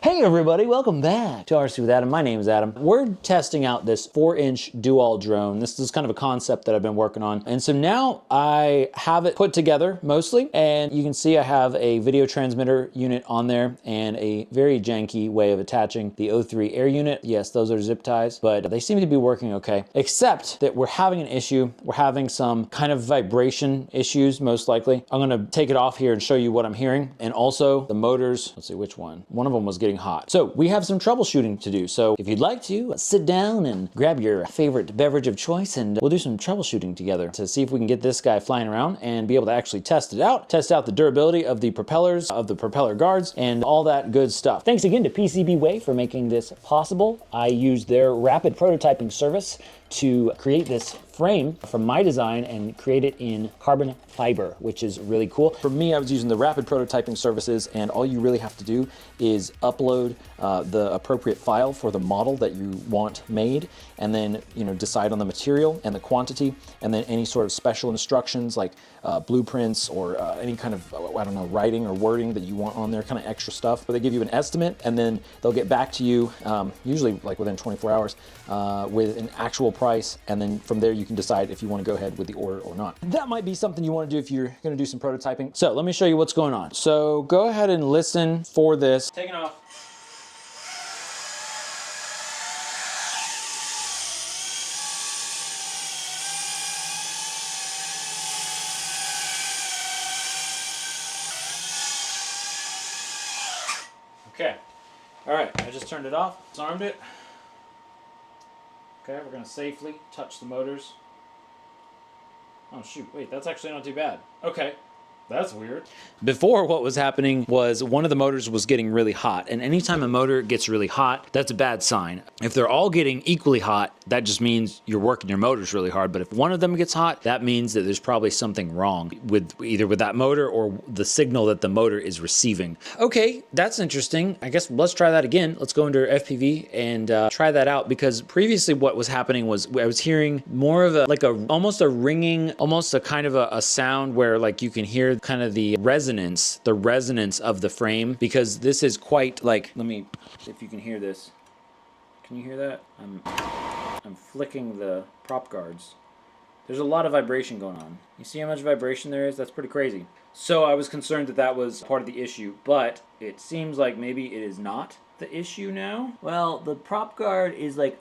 Hey everybody, welcome back to RC with Adam. My name is Adam. We're testing out this 4-inch dual drone. This is kind of a concept that I've been working on. And so now I have it put together mostly. And you can see I have a video transmitter unit on there and a very janky way of attaching the O3 air unit. Yes, those are zip ties, but they seem to be working okay. Except that we're having an issue. We're having some kind of vibration issues, most likely. I'm gonna take it off here and show you what I'm hearing. And also the motors, let's see which one. One of them was getting hot. So we have some troubleshooting to do. So if you'd like to, sit down and grab your favorite beverage of choice and we'll do some troubleshooting together to see if we can get this guy flying around and be able to actually test it out, test out the durability of the propellers, of the propeller guards, and all that good stuff. Thanks again to PCBWay for making this possible. I used their rapid prototyping service to create this frame from my design and create it in carbon fiber, which is really cool. For me, I was using the rapid prototyping services, and all you really have to do is upload the appropriate file for the model that you want made, and then decide on the material and the quantity, and then any sort of special instructions like blueprints or any kind of, I don't know, writing or wording that you want on there, kind of extra stuff. But they give you an estimate, and then they'll get back to you, usually like within 24 hours, with an actual price, and then from there you can decide if you want to go ahead with the order or not. That might be something you want to do if you're going to do some prototyping. So let me show you what's going on. So go ahead and listen for this. Taking off. Okay. All right, I just turned it off, disarmed it. Okay, we're gonna safely touch the motors. Oh shoot, wait, that's actually not too bad. Okay, that's weird. Before, what was happening was one of the motors was getting really hot, and anytime a motor gets really hot, that's a bad sign. If they're all getting equally hot, that just means you're working your motors really hard. But if one of them gets hot, that means that there's probably something wrong with either with that motor or the signal that the motor is receiving. Okay, that's interesting. I guess let's try that again. Let's go into FPV and try that out, because previously what was happening was I was hearing more of almost a ringing, almost a kind of a sound where like you can hear kind of the resonance of the frame, because this is quite like, let me, if you can hear this. Can you hear that? I'm flicking the prop guards. There's a lot of vibration going on. You see how much vibration there is? That's pretty crazy. So I was concerned that that was part of the issue, but it seems like maybe it is not the issue now. Well, the prop guard is like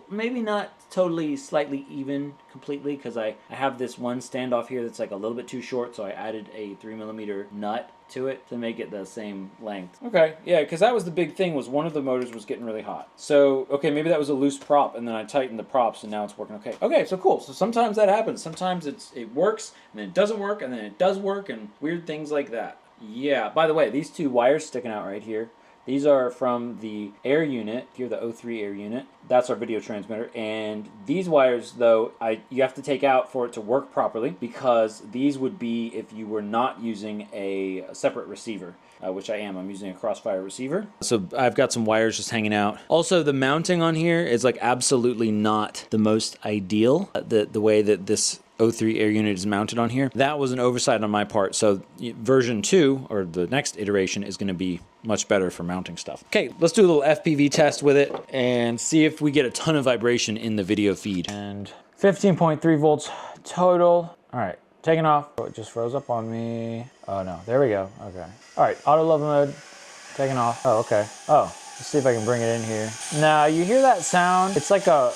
maybe not totally slightly even completely, because I have this one standoff here that's like a little bit too short, so I added a 3mm nut to it to make it the same length. Okay, yeah, because that was the big thing, was one of the motors was getting really hot. So, okay, maybe that was a loose prop, and then I tightened the props, and now it's working okay. Okay, so cool. So sometimes that happens. Sometimes it works, and then it doesn't work, and then it does work, and weird things like that. Yeah, by the way, these two wires sticking out right here, these are from the air unit, here the O3 air unit. That's our video transmitter. And these wires, though, you have to take out for it to work properly, because these would be if you were not using a separate receiver, which I am. I'm using a crossfire receiver. So I've got some wires just hanging out. Also, the mounting on here is like absolutely not the most ideal, the way that this O3 air unit is mounted on here. That was an oversight on my part. So version 2, or the next iteration, is going to be much better for mounting stuff. Okay, let's do a little FPV test with it and see if we get a ton of vibration in the video feed. And 15.3 volts total. All right, taking off. Oh, it just froze up on me. Oh no, there we go. Okay. All right, auto level mode, taking off. Oh, okay. Oh, let's see if I can bring it in here. Now, you hear that sound? It's like a...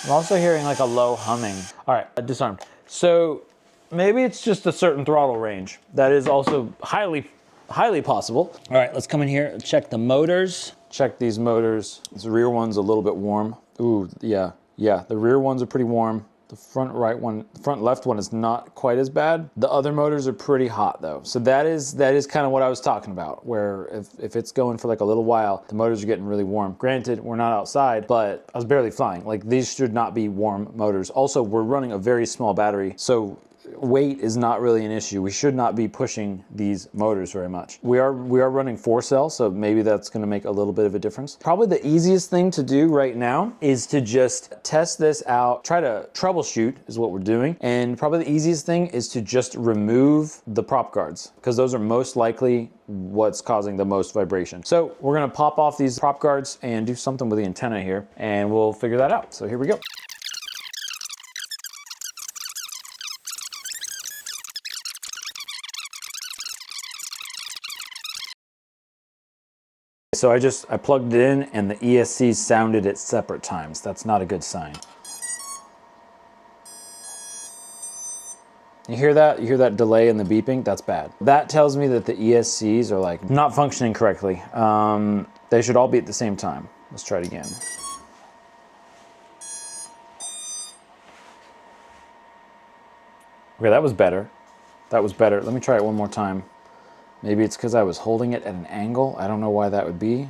I'm also hearing like a low humming. All right, disarmed. So maybe it's just a certain throttle range. That is also highly possible. All right, let's come in here and check the motors. Check these motors. This rear one's a little bit warm. Ooh, yeah, the rear ones are pretty warm. The front left one is not quite as bad. The other motors are pretty hot though. So that is kind of what I was talking about, where if it's going for like a little while, the motors are getting really warm. Granted, we're not outside, but I was barely flying. Like, these should not be warm motors. Also, we're running a very small battery, so weight is not really an issue. We should not be pushing these motors very much. We are running 4-cell, so maybe that's gonna make a little bit of a difference. Probably the easiest thing to do right now is to just test this out, try to troubleshoot is what we're doing. And probably the easiest thing is to just remove the prop guards, because those are most likely what's causing the most vibration. So we're gonna pop off these prop guards and do something with the antenna here, and we'll figure that out. So here we go. So I plugged it in and the ESCs sounded at separate times. That's not a good sign. You hear that? You hear that delay in the beeping? That's bad. That tells me that the ESCs are like not functioning correctly. They should all be at the same time. Let's try it again. Okay, that was better. That was better. Let me try it one more time. Maybe it's because I was holding it at an angle. I don't know why that would be.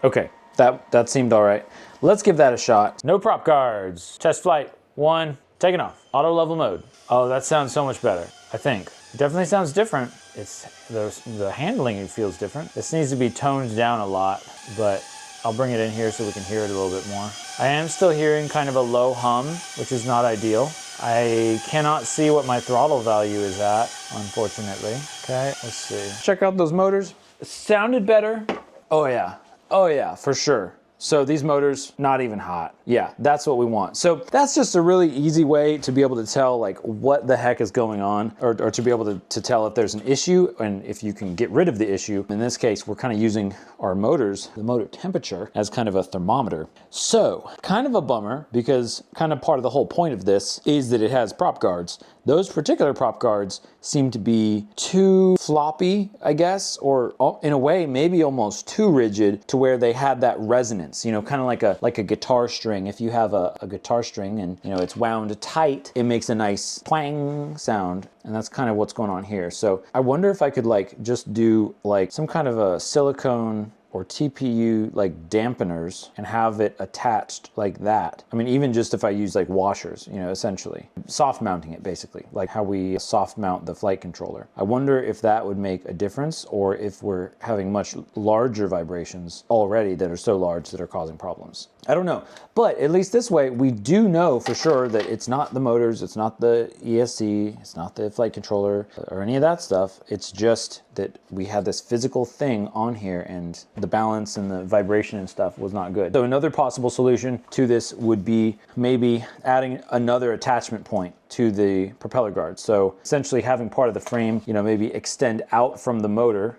Okay, that seemed all right. Let's give that a shot. No prop guards. Test flight 1, taking off. Auto level mode. Oh, that sounds so much better, I think. It definitely sounds different. It's the handling, it feels different. This needs to be toned down a lot, but I'll bring it in here so we can hear it a little bit more. I am still hearing kind of a low hum, which is not ideal. I cannot see what my throttle value is at, unfortunately. Okay, let's see. Check out those motors. It sounded better. Oh yeah, for sure. So these motors, not even hot. Yeah, that's what we want. So that's just a really easy way to be able to tell like what the heck is going on, or to be able to tell if there's an issue and if you can get rid of the issue. In this case, we're kind of using our motors, the motor temperature, as kind of a thermometer. So kind of a bummer, because kind of part of the whole point of this is that it has prop guards. Those particular prop guards seem to be too floppy, I guess, or in a way, maybe almost too rigid to where they had that resonance, you know, kind of like a guitar string. If you have a guitar string and, you know, it's wound tight, it makes a nice twang sound. And that's kind of what's going on here. So I wonder if I could like just do like some kind of a silicone or TPU like dampeners and have it attached like that. I mean, even just if I use like washers, you know, essentially soft mounting it, basically like how we soft mount the flight controller. I wonder if that would make a difference, or if we're having much larger vibrations already that are so large that are causing problems. I don't know, but at least this way we do know for sure that it's not the motors, it's not the ESC, it's not the flight controller or any of that stuff. It's just that we had this physical thing on here and the balance and the vibration and stuff was not good. So another possible solution to this would be maybe adding another attachment point to the propeller guard. So essentially having part of the frame, you know, maybe extend out from the motor,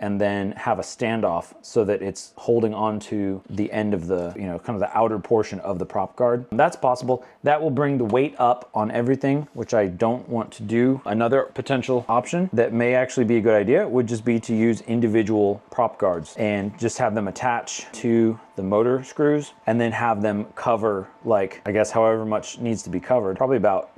and then have a standoff so that it's holding on to the end of the, you know, kind of the outer portion of the prop guard. That's possible. That will bring the weight up on everything, which I don't want to do. Another potential option that may actually be a good idea would just be to use individual prop guards and just have them attach to the motor screws and then have them cover, like, I guess however much needs to be covered, probably about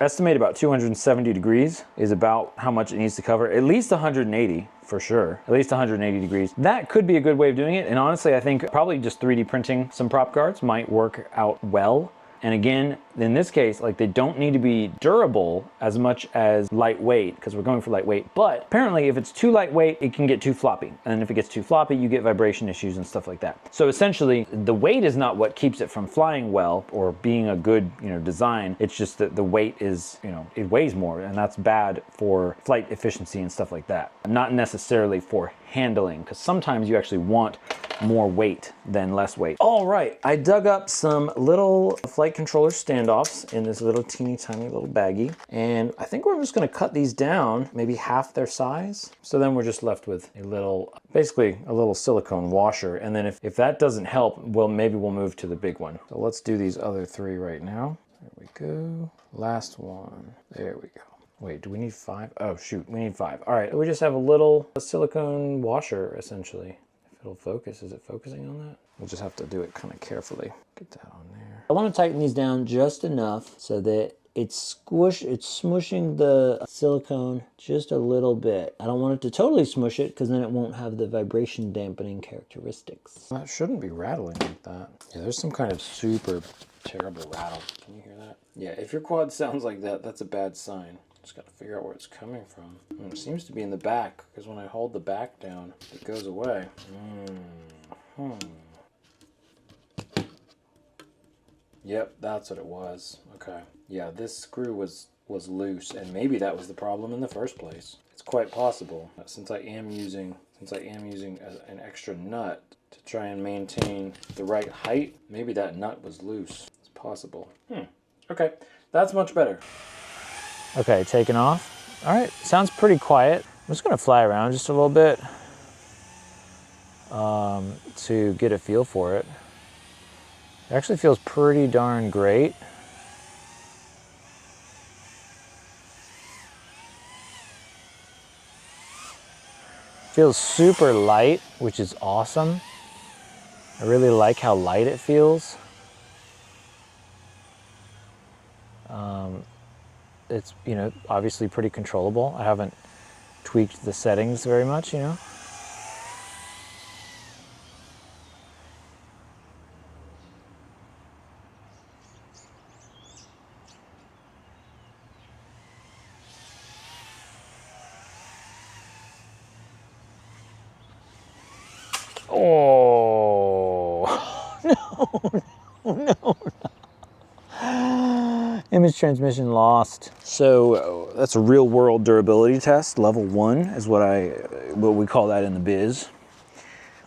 estimate about 270 degrees is about how much it needs to cover. At least 180 for sure, at least 180 degrees. That could be a good way of doing it. And honestly, I think probably just 3D printing some prop guards might work out well. And again, in this case, like, they don't need to be durable as much as lightweight, because we're going for lightweight. But apparently if it's too lightweight, it can get too floppy. And if it gets too floppy, you get vibration issues and stuff like that. So essentially the weight is not what keeps it from flying well or being a good, you know, design. It's just that the weight is, you know, it weighs more, and that's bad for flight efficiency and stuff like that. Not necessarily for handling, because sometimes you actually want more weight than less weight. All right, I dug up some little flight controller standoffs in this little teeny tiny little baggie, and I think we're just gonna cut these down maybe half their size. So then we're just left with a little, basically a little silicone washer, and then if that doesn't help, well, maybe we'll move to the big one. So let's do these other 3 right now. There we go. Last one. There we go. Wait, do we need 5? Oh shoot, we need 5. All right, we just have a silicone washer essentially. If it'll focus, is it focusing on that? We'll just have to do it kind of carefully. Get that on there. I want to tighten these down just enough so that it's smushing the silicone just a little bit. I don't want it to totally smush it because then it won't have the vibration dampening characteristics. That shouldn't be rattling like that. Yeah, there's some kind of super terrible rattle. Can you hear that? Yeah, if your quad sounds like that, that's a bad sign. Just got to figure out where it's coming from. It seems to be in the back, because when I hold the back down, it goes away. Yep, that's what it was. Okay. Yeah, this screw was loose, and maybe that was the problem in the first place. It's quite possible. Since I am using an extra nut to try and maintain the right height, maybe that nut was loose. It's possible. Okay, that's much better. Okay, taking off. All right, sounds pretty quiet. I'm just gonna fly around just a little bit to get a feel for it. It actually feels pretty darn great. Feels super light, which is awesome. I really like how light it feels. It's, you know, obviously pretty controllable. I haven't tweaked the settings very much, you know. Oh, no. Image transmission lost. So that's a real world durability test. Level 1 is what we call that in the biz.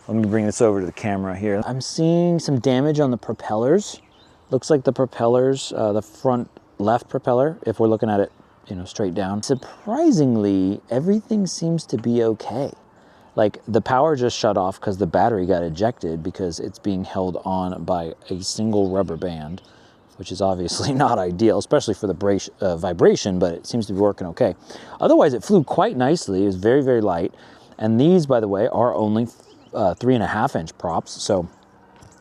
Let me bring this over to the camera here. I'm seeing some damage on the propellers. Looks like the propellers, the front left propeller, if we're looking at it, you know, straight down. Surprisingly, everything seems to be okay. Like the power just shut off because the battery got ejected because it's being held on by a single rubber band, which is obviously not ideal, especially for the vibration, but it seems to be working okay. Otherwise, it flew quite nicely. It was very, very light. And these, by the way, are only 3.5-inch props. So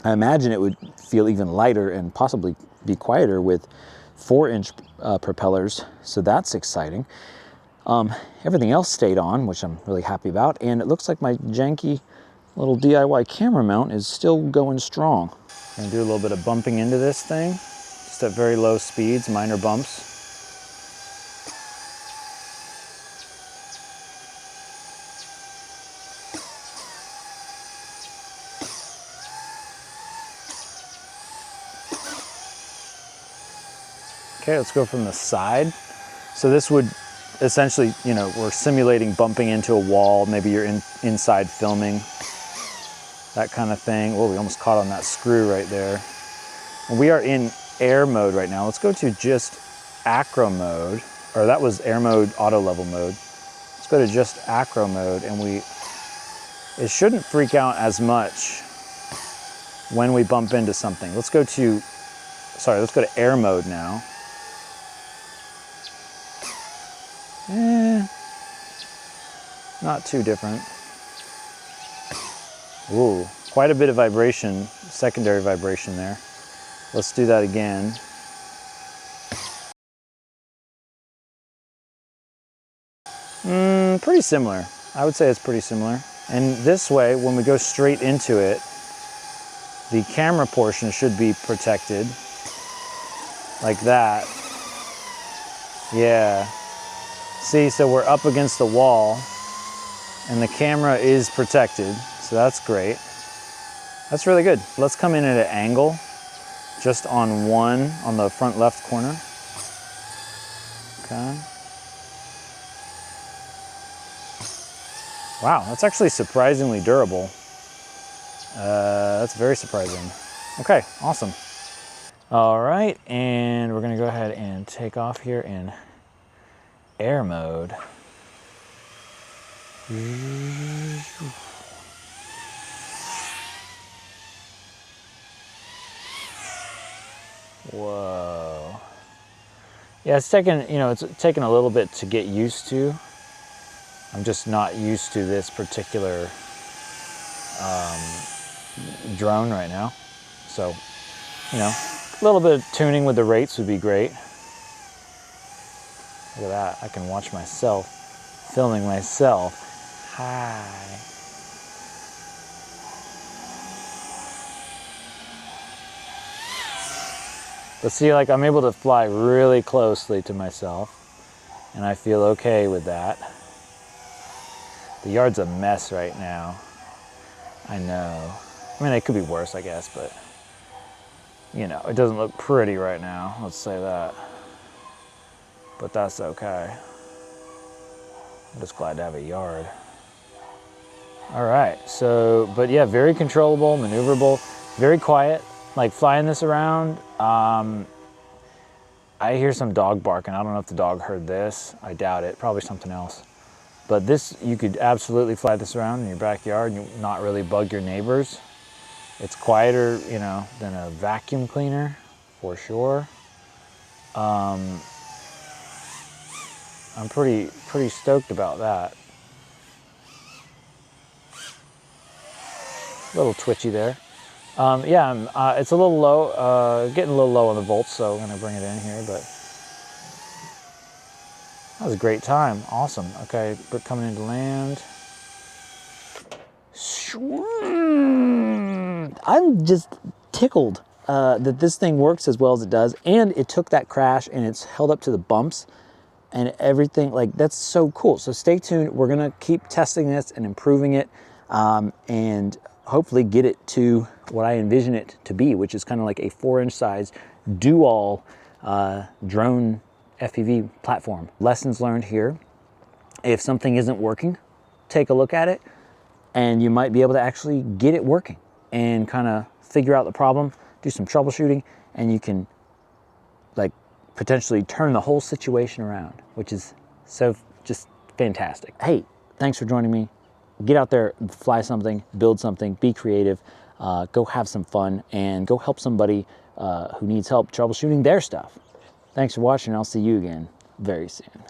I imagine it would feel even lighter and possibly be quieter with 4-inch propellers. So that's exciting. Everything else stayed on, which I'm really happy about. And it looks like my janky little DIY camera mount is still going strong. I'm gonna do a little bit of bumping into this thing, just at very low speeds, minor bumps. Okay, let's go from the side. So this would essentially, you know, we're simulating bumping into a wall. Maybe you're inside filming, that kind of thing. Oh, we almost caught on that screw right there. And we are in air mode right now. Let's go to just acro mode, or that was air mode, auto level mode. Let's go to just acro mode, and it shouldn't freak out as much when we bump into something. Let's go to air mode now. Not too different. Ooh, quite a bit of vibration, secondary vibration there. Let's do that again. Pretty similar. I would say it's pretty similar. And this way, when we go straight into it, the camera portion should be protected. Like that. Yeah. See, so we're up against the wall and the camera is protected, so that's great. That's really good. Let's come in at an angle, just on the front left corner. Okay. Wow, that's actually surprisingly durable. That's very surprising. Okay, awesome. All right, and we're gonna go ahead and take off here in air mode. Whoa. Yeah, it's taken a little bit to get used to. I'm just not used to this particular drone right now. So, you know, a little bit of tuning with the rates would be great. Look at that. I can watch myself filming myself. Hi. But see, like, I'm able to fly really closely to myself, and I feel okay with that. The yard's a mess right now. I know. I mean, it could be worse, I guess, but you know, it doesn't look pretty right now, let's say that. But that's okay. I'm just glad to have a yard. All right, so, but yeah, very controllable, maneuverable, very quiet. Like flying this around, I hear some dog barking. I don't know if the dog heard this. I doubt it, probably something else. But this, you could absolutely fly this around in your backyard and not really bug your neighbors. It's quieter, you know, than a vacuum cleaner, for sure. I'm pretty stoked about that. A little twitchy there. Yeah, it's a little low, getting a little low on the volts, so I'm gonna bring it in here, but that was a great time, awesome. Okay, we're coming into land. I'm just tickled that this thing works as well as it does, and it took that crash and it's held up to the bumps and everything. Like, that's so cool. So stay tuned. We're gonna keep testing this and improving it, and hopefully get it to what I envision it to be, which is kind of like a 4-inch size do-all drone FPV platform. Lessons learned here: if something isn't working, take a look at it, and you might be able to actually get it working and kind of figure out the problem, do some troubleshooting, and you can like potentially turn the whole situation around, which is so just fantastic. Hey, thanks for joining me. Get out there, fly something, build something, be creative, go have some fun, and go help somebody who needs help troubleshooting their stuff. Thanks for watching. I'll see you again very soon.